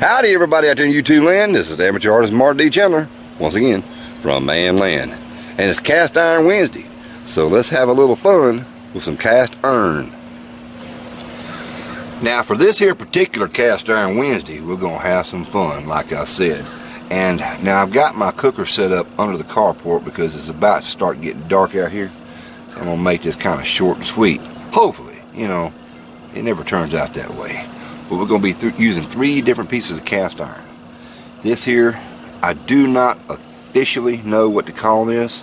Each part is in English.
Howdy everybody out there in YouTube land. This is amateur artist Martin D. Chandler, once again, from Man Land. And it's Cast Iron Wednesday. So let's have a little fun with some cast iron. Now for this here particular Cast Iron Wednesday, we're going to have some fun, like I said. And now I've got my cooker set up under the carport because it's about to start getting dark out here. So I'm going to make this kind of short and sweet. Hopefully, you know, it never turns out that way. But we're going to be using 3 different pieces of cast iron. This here, I do not officially know what to call this.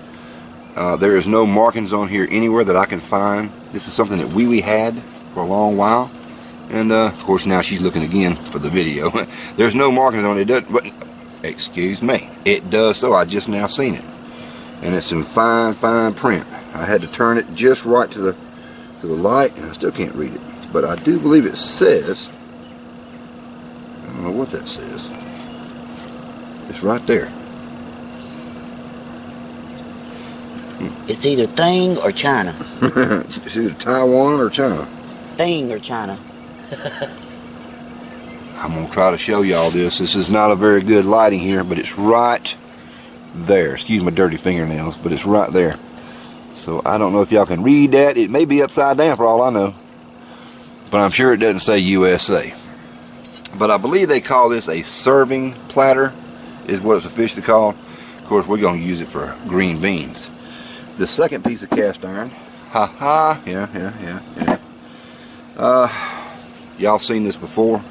There is no markings on here anywhere that I can find. This is something that Wee Wee had for a long while. And of course now she's looking again for the video. There's no markings on it, but excuse me, it does so. I just now seen it. And it's in fine print. I had to turn it just right to the light, and I still can't read it. But I do believe it says, I don't know what that says. It's right there. It's either Thing or China. It's either Taiwan or China. Thing or China. I'm going to try to show y'all this. This is not a very good lighting here, but it's right there. Excuse my dirty fingernails, but it's right there. So I don't know if y'all can read that. It may be upside down for all I know. But I'm sure it doesn't say USA. But I believe they call this a serving platter, is what it's officially called. Of course, we're going to use it for green beans. The second piece of cast iron, yeah. Y'all seen this before.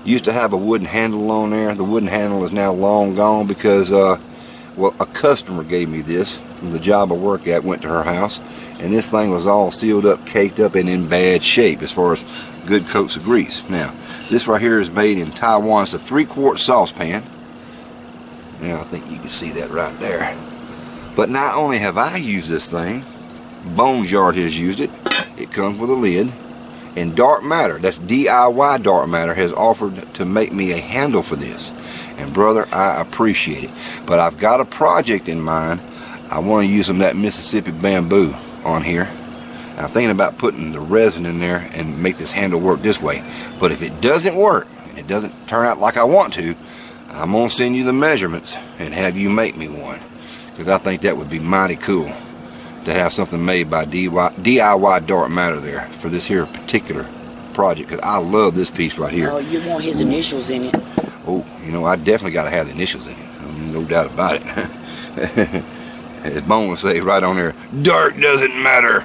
Used to have a wooden handle on there. The wooden handle is now long gone because, well, a customer gave me this from the job I work at. Went to her house, and this thing was all sealed up, caked up, and in bad shape as far as good coats of grease. Now, this right here is made in Taiwan. It's a 3-quart saucepan. Now, I think you can see that right there. But not only have I used this thing, Bones Yard has used it. It comes with a lid. And Dark Matter, that's DIY Dark Matter, has offered to make me a handle for this. And brother, I appreciate it. But I've got a project in mind. I want to use some of that Mississippi bamboo on here. I'm thinking about putting the resin in there and make this handle work this way. But if it doesn't work, and it doesn't turn out like I want to, I'm going to send you the measurements and have you make me one. Because I think that would be mighty cool to have something made by DIY Dark Matter there for this here particular project. Because I love this piece right here. Oh, you want his initials in it? Oh, you know, I definitely got to have the initials in it. No doubt about it. As Bone would say right on there, dark doesn't matter.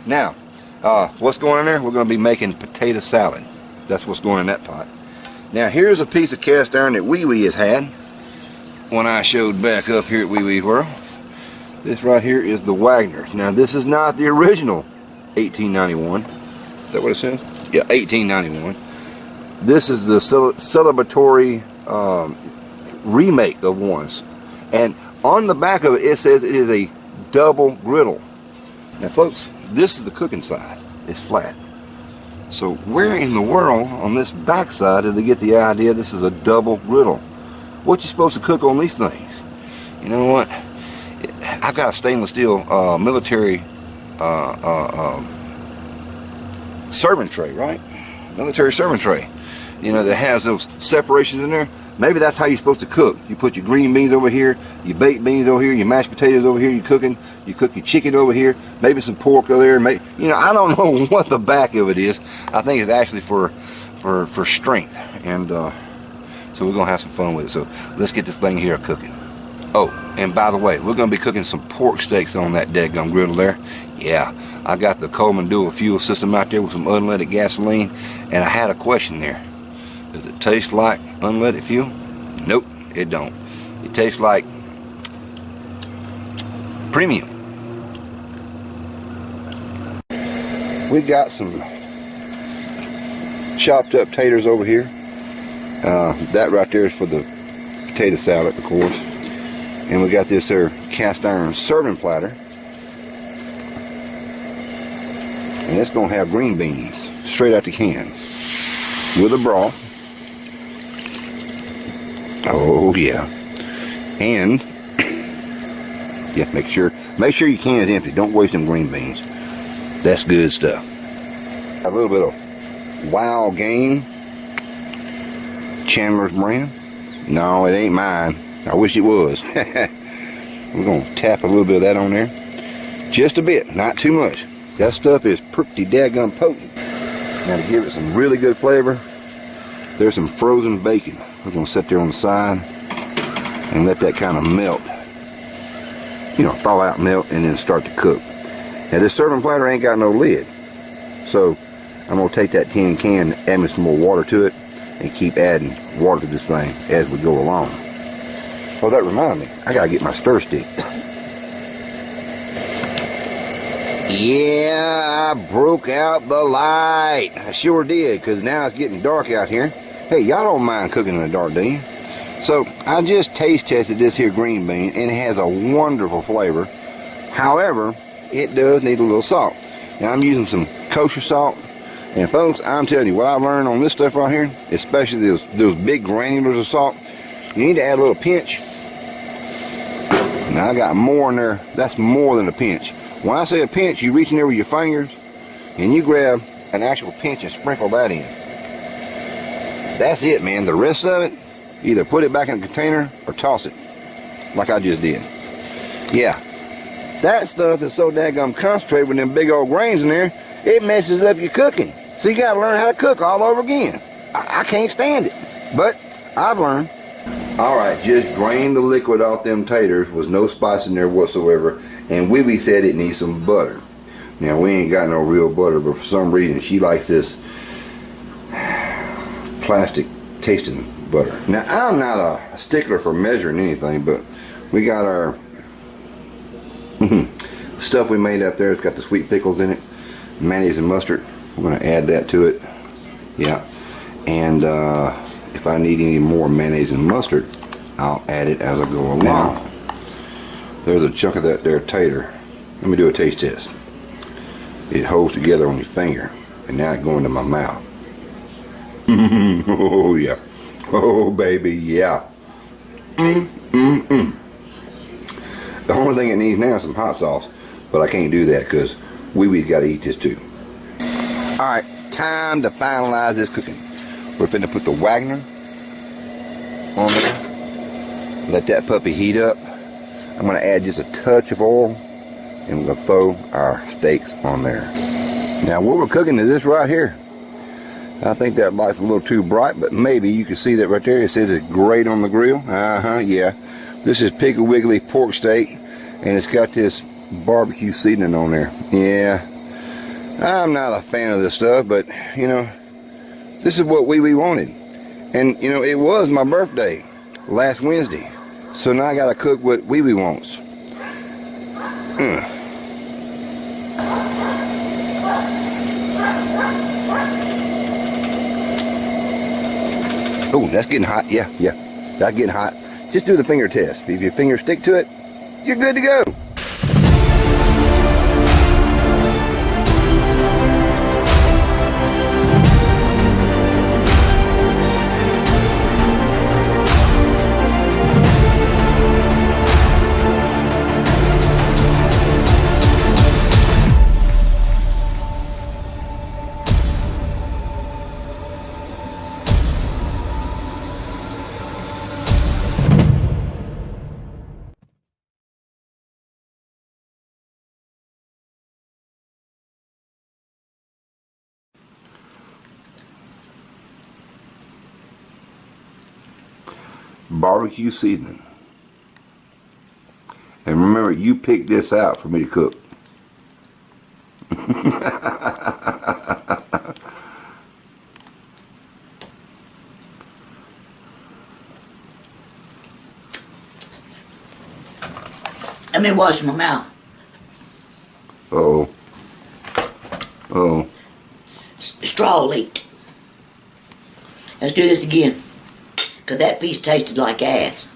Now, what's going in there? We're going to be making potato salad. That's what's going in that pot. Now, here's a piece of cast iron that Wee Wee has had when I showed back up here at Wee Wee World. This right here is the Wagner's. Now, this is not the original 1891. Is that what it says? Yeah, 1891. This is the celebratory remake of ones. And on the back of it, it says it is a double griddle. Now folks, this is the cooking side. It's flat. So where in the world on this back side did they get the idea this is a double griddle? What you supposed to cook on these things? You know what? I've got a stainless steel military serving tray, right? Military serving tray. You know, that has those separations in there. Maybe that's how you're supposed to cook. You put your green beans over here, your baked beans over here, your mashed potatoes over here, you cook your chicken over here, maybe some pork over there. Maybe, you know, I don't know what the back of it is. I think it's actually for strength. And so we're going to have some fun with it. So let's get this thing here cooking. Oh, and by the way, we're going to be cooking some pork steaks on that daggum griddle there. Yeah, I got the Coleman dual fuel system out there with some unleaded gasoline. And I had a question there. Does it taste like unleaded fuel? Nope, it don't. It tastes like premium. We got some chopped up taters over here. That right there is for the potato salad, of course. And we got this here cast iron serving platter. And it's going to have green beans straight out the can with a broth. Oh yeah. And yeah, make sure your can is empty. Don't waste them green beans. That's good stuff. A little bit of wild game Chandler's brand. No, it ain't mine. I wish it was. We're going to tap a little bit of that on there. Just a bit, not too much. That stuff is pretty daggum potent. Now to give it some really good flavor, there's some frozen bacon. We're going to sit there on the side and let that kind of melt. You know, thaw out, melt, and then start to cook. Now this serving platter ain't got no lid. So I'm going to take that tin can, add me some more water to it, and keep adding water to this thing as we go along. Oh, that reminds me, I got to get my stir stick. Yeah, I broke out the light. I sure did, because now it's getting dark out here. Hey, y'all don't mind cooking in the dark, do you? So, I just taste tested this here green bean, and it has a wonderful flavor. However, it does need a little salt. Now, I'm using some kosher salt. And folks, I'm telling you, what I've learned on this stuff right here, especially those big granulars of salt, you need to add a little pinch. Now, I got more in there. That's more than a pinch. When I say a pinch, you reach in there with your fingers and you grab an actual pinch and sprinkle that in. That's it, man. The rest of it, either put it back in a container or toss it, like I just did. Yeah, that stuff is so daggum concentrated with them big old grains in there, it messes up your cooking. So you gotta learn how to cook all over again. I can't stand it, but I've learned. All right, just drain the liquid off them taters. Was no spice in there whatsoever. And Wee said it needs some butter. Now, we ain't got no real butter, but for some reason, she likes this plastic tasting butter. Now, I'm not a stickler for measuring anything, but we got our stuff we made up there. It's got the sweet pickles in it, mayonnaise and mustard. We're going to add that to it. Yeah. And if I need any more mayonnaise and mustard, I'll add it as I go along. Now, there's a chunk of that there tater. Let me do a taste test. It holds together on your finger, and now it's going to my mouth. Oh yeah. Oh baby, yeah. The only thing it needs now is some hot sauce, but I can't do that because Wee-Wee's got to eat this too. Alright, time to finalize this cooking. We're finna put the Wagner on there. Let that puppy heat up. I'm going to add just a touch of oil, and we're going to throw our steaks on there. Now what we're cooking is this right here. I think that light's a little too bright, but maybe you can see that right there. It says it's great on the grill. Yeah. This is Piggly Wiggly pork steak, and it's got this barbecue seasoning on there. Yeah, I'm not a fan of this stuff, but you know, this is what Wee wanted. And you know, it was my birthday last Wednesday. So now I gotta cook what Wee wants. Oh, that's getting hot. Yeah, that's getting hot. Just do the finger test. If your fingers stick to it, you're good to go. Barbecue seasoning. And remember, you picked this out for me to cook. Let me wash my mouth. Oh. Straw leaked. Let's do this again. Because that piece tasted like ass.